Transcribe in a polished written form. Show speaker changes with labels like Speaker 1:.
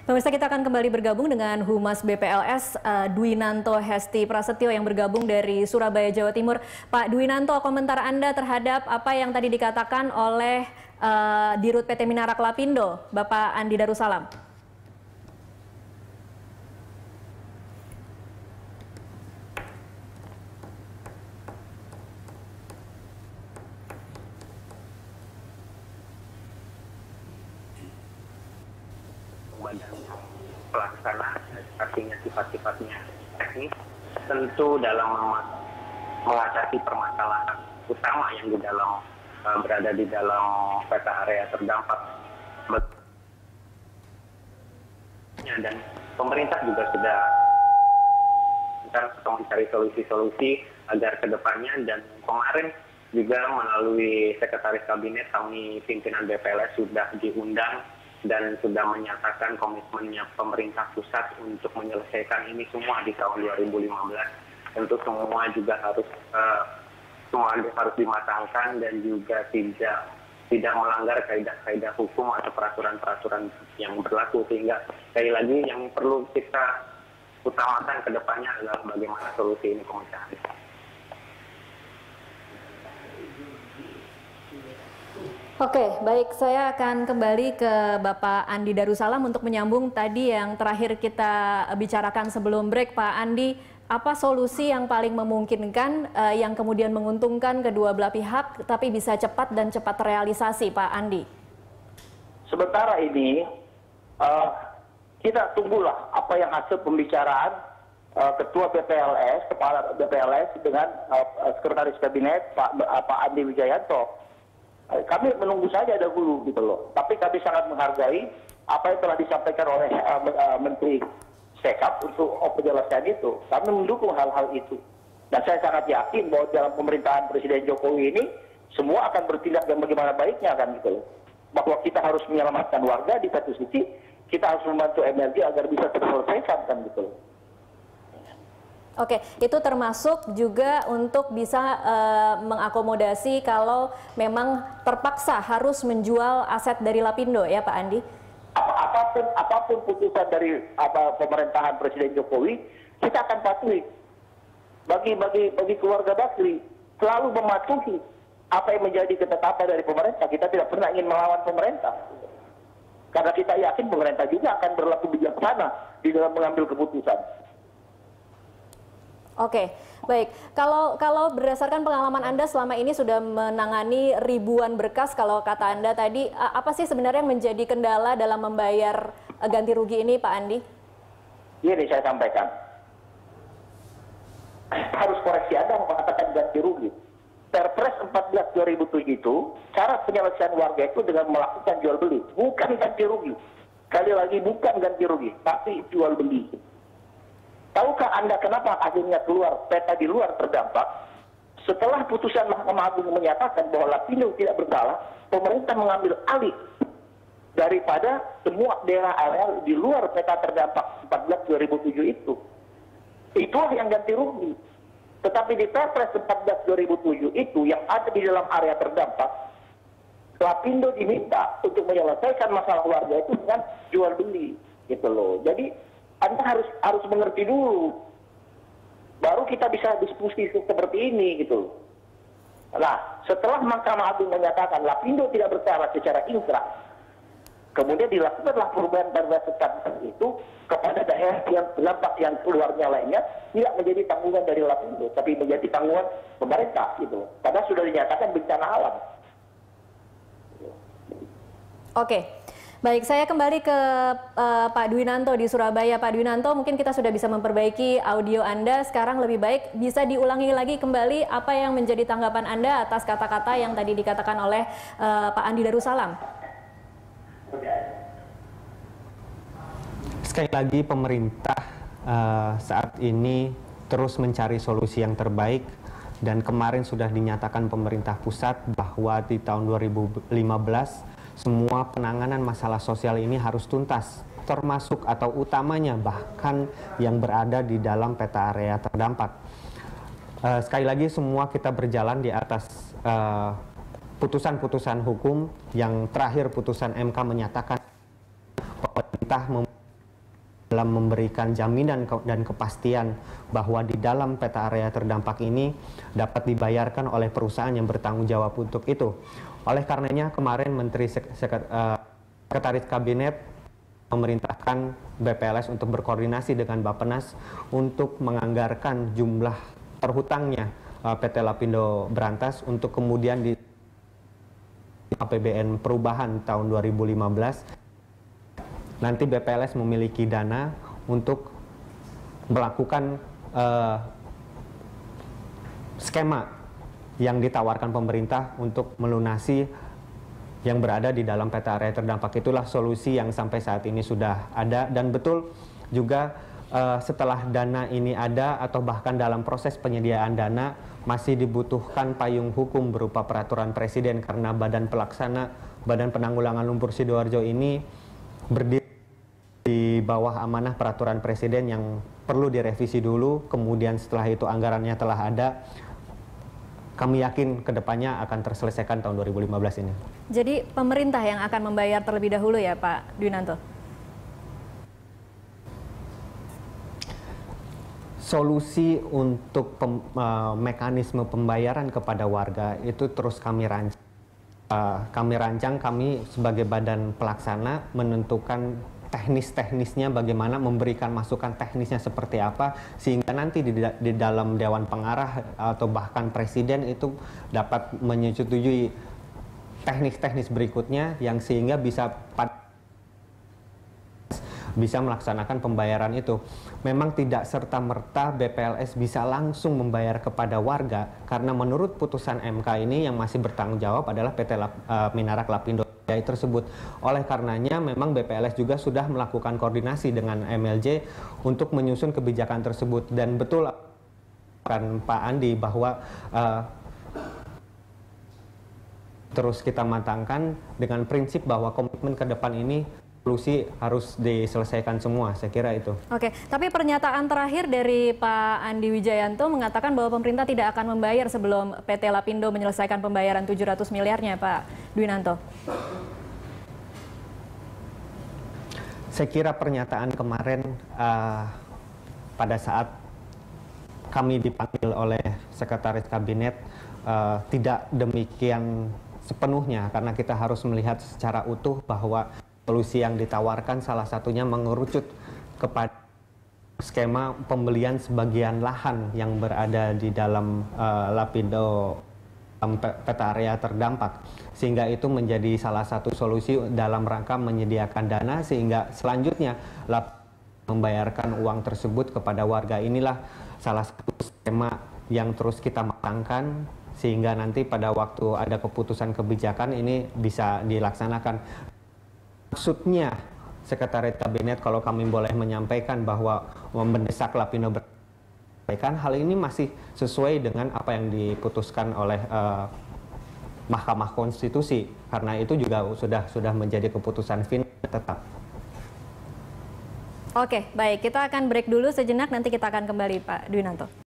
Speaker 1: Pemirsa, kita akan kembali bergabung dengan Humas BPLS Dwinanto Hesti Prasetyo yang bergabung dari Surabaya, Jawa Timur. Pak Dwinanto, komentar Anda terhadap apa yang tadi dikatakan oleh Dirut PT Minarak Lapindo, Bapak Andi Darussalam.
Speaker 2: Badan pelaksana, artinya sifat-sifatnya teknis, tentu dalam mengatasi permasalahan utama yang berada di dalam peta area terdampak. Dan pemerintah juga sudah mencari solusi-solusi agar kedepannya, dan kemarin juga melalui Sekretaris Kabinet kami pimpinan BPLS sudah diundang dan sudah menyatakan komitmennya pemerintah pusat untuk menyelesaikan ini semua di tahun 2015. Tentu semua juga harus dimatangkan dan juga tidak melanggar kaidah-kaidah hukum atau peraturan-peraturan yang berlaku, sehingga sekali lagi yang perlu kita utamakan ke depannya adalah bagaimana solusi ini pemecahan.
Speaker 1: Oke, baik. Saya akan kembali ke Bapak Andi Darussalam untuk menyambung tadi yang terakhir kita bicarakan sebelum break. Pak Andi, apa solusi yang paling memungkinkan yang kemudian menguntungkan kedua belah pihak tapi bisa cepat dan cepat terrealisasi, Pak Andi?
Speaker 3: Sementara ini kita tunggulah apa yang hasil pembicaraan Ketua BPLS, Kepala BPLS dengan Sekretaris Kabinet Pak Andi Wijayanto. Kami menunggu saja dahulu gitu loh. Tapi kami sangat menghargai apa yang telah disampaikan oleh Menteri Sekap untuk penjelasan itu. Kami mendukung hal-hal itu. Dan saya sangat yakin bahwa dalam pemerintahan Presiden Jokowi ini semua akan bertindak dan bagaimana baiknya kan gitu loh. Bahwa kita harus menyelamatkan warga di satu sisi, kita harus membantu MRG agar bisa terselesaikan kan gitu loh.
Speaker 1: Oke, itu termasuk juga untuk bisa mengakomodasi kalau memang terpaksa harus menjual aset dari Lapindo ya Pak Andi?
Speaker 3: Apapun putusan dari pemerintahan Presiden Jokowi, kita akan patuhi. Bagi keluarga Basri, selalu mematuhi apa yang menjadi ketetapan dari pemerintah. Kita tidak pernah ingin melawan pemerintah. Karena kita yakin pemerintah juga akan berlaku bijaksana di dalam mengambil keputusan.
Speaker 1: Oke, baik. Kalau berdasarkan pengalaman Anda selama ini sudah menangani ribuan berkas, kalau kata Anda tadi, apa sih sebenarnya yang menjadi kendala dalam membayar ganti rugi ini, Pak Andi?
Speaker 3: Ini saya sampaikan. Harus koreksi Anda mengatakan ganti rugi. Perpres 14 2007 itu, cara penyelesaian warga itu dengan melakukan jual beli, bukan ganti rugi. Sekali lagi bukan ganti rugi, tapi jual beli. Tahukah Anda kenapa akhirnya keluar peta di luar terdampak? Setelah putusan Mahkamah Agung menyatakan bahwa Lapindo tidak bersalah, pemerintah mengambil alih daripada semua daerah areal di luar peta terdampak 14 2007 itu. Itulah yang ganti rugi. Tetapi di Perpres 14 2007 itu yang ada di dalam area terdampak, Lapindo diminta untuk menyelesaikan masalah warga itu dengan jual beli, gitu loh. Jadi Anda harus mengerti dulu, baru kita bisa diskusi seperti ini gitu. Nah, setelah Mahkamah Agung menyatakan Lapindo tidak bersalah secara inkrah, kemudian dilakukanlah perubahan perda itu kepada daerah yang terdampak yang keluarnya lainnya tidak menjadi tanggungan dari Lapindo, tapi menjadi tanggungan pemerintah gitu. Karena sudah dinyatakan bencana alam.
Speaker 1: Oke. Baik, saya kembali ke Pak Dwinanto di Surabaya. Pak Dwinanto, mungkin kita sudah bisa memperbaiki audio Anda. Sekarang lebih baik bisa diulangi lagi kembali apa yang menjadi tanggapan Anda atas kata-kata yang tadi dikatakan oleh Pak Andi Darussalam.
Speaker 4: Sekali lagi pemerintah saat ini terus mencari solusi yang terbaik, dan kemarin sudah dinyatakan pemerintah pusat bahwa di tahun 2015 semua penanganan masalah sosial ini harus tuntas, termasuk atau utamanya bahkan yang berada di dalam peta area terdampak. Sekali lagi semua kita berjalan di atas putusan-putusan hukum. Yang terakhir putusan MK menyatakan pemerintah dalam memberikan jaminan dan kepastian bahwa di dalam peta area terdampak ini dapat dibayarkan oleh perusahaan yang bertanggung jawab untuk itu. Oleh karenanya kemarin Sekretaris Kabinet memerintahkan BPLS untuk berkoordinasi dengan Bappenas untuk menganggarkan jumlah terhutangnya PT Lapindo Brantas untuk kemudian di APBN perubahan tahun 2015. Nanti BPLS memiliki dana untuk melakukan skema yang ditawarkan pemerintah untuk melunasi yang berada di dalam peta area terdampak. Itulah solusi yang sampai saat ini sudah ada, dan betul juga setelah dana ini ada atau bahkan dalam proses penyediaan dana masih dibutuhkan payung hukum berupa peraturan presiden, karena Badan Penanggulangan Lumpur Sidoarjo ini berdiri di bawah amanah peraturan presiden yang perlu direvisi dulu, kemudian setelah itu anggarannya telah ada. Kami yakin kedepannya akan terselesaikan tahun 2015 ini.
Speaker 1: Jadi pemerintah yang akan membayar terlebih dahulu ya Pak Dwinanto?
Speaker 4: Solusi untuk mekanisme pembayaran kepada warga itu terus kami rancang. Kami sebagai badan pelaksana menentukan teknisnya bagaimana, memberikan masukan teknisnya seperti apa, sehingga nanti di dalam Dewan Pengarah atau bahkan Presiden itu dapat menyetujui teknis berikutnya yang sehingga bisa melaksanakan pembayaran itu. Memang tidak serta-merta BPLS bisa langsung membayar kepada warga, karena menurut putusan MK ini yang masih bertanggung jawab adalah PT Minarak Lapindo tersebut. Oleh karenanya memang BPLS juga sudah melakukan koordinasi dengan MLJ untuk menyusun kebijakan tersebut, dan betul kan Pak Andi bahwa terus kita matangkan dengan prinsip bahwa komitmen ke depan ini solusi harus diselesaikan semua, saya kira itu. Oke,
Speaker 1: tapi pernyataan terakhir dari Pak Andi Wijayanto mengatakan bahwa pemerintah tidak akan membayar sebelum PT Lapindo menyelesaikan pembayaran 700 miliarnya, Pak Dwinanto.
Speaker 4: Saya kira pernyataan kemarin pada saat kami dipanggil oleh Sekretaris Kabinet tidak demikian sepenuhnya, karena kita harus melihat secara utuh bahwa solusi yang ditawarkan salah satunya mengerucut kepada skema pembelian sebagian lahan yang berada di dalam Lapindo peta area terdampak, sehingga itu menjadi salah satu solusi dalam rangka menyediakan dana sehingga selanjutnya membayarkan uang tersebut kepada warga. Inilah salah satu skema yang terus kita matangkan sehingga nanti pada waktu ada keputusan kebijakan ini bisa dilaksanakan. Maksudnya Sekretariat Kabinet, kalau kami boleh menyampaikan bahwa mendesak Lapindo bersampaikan, hal ini masih sesuai dengan apa yang diputuskan oleh Mahkamah Konstitusi, karena itu juga sudah menjadi keputusan final tetap.
Speaker 1: Oke, baik, kita akan break dulu sejenak, nanti kita akan kembali Pak Dwinanto.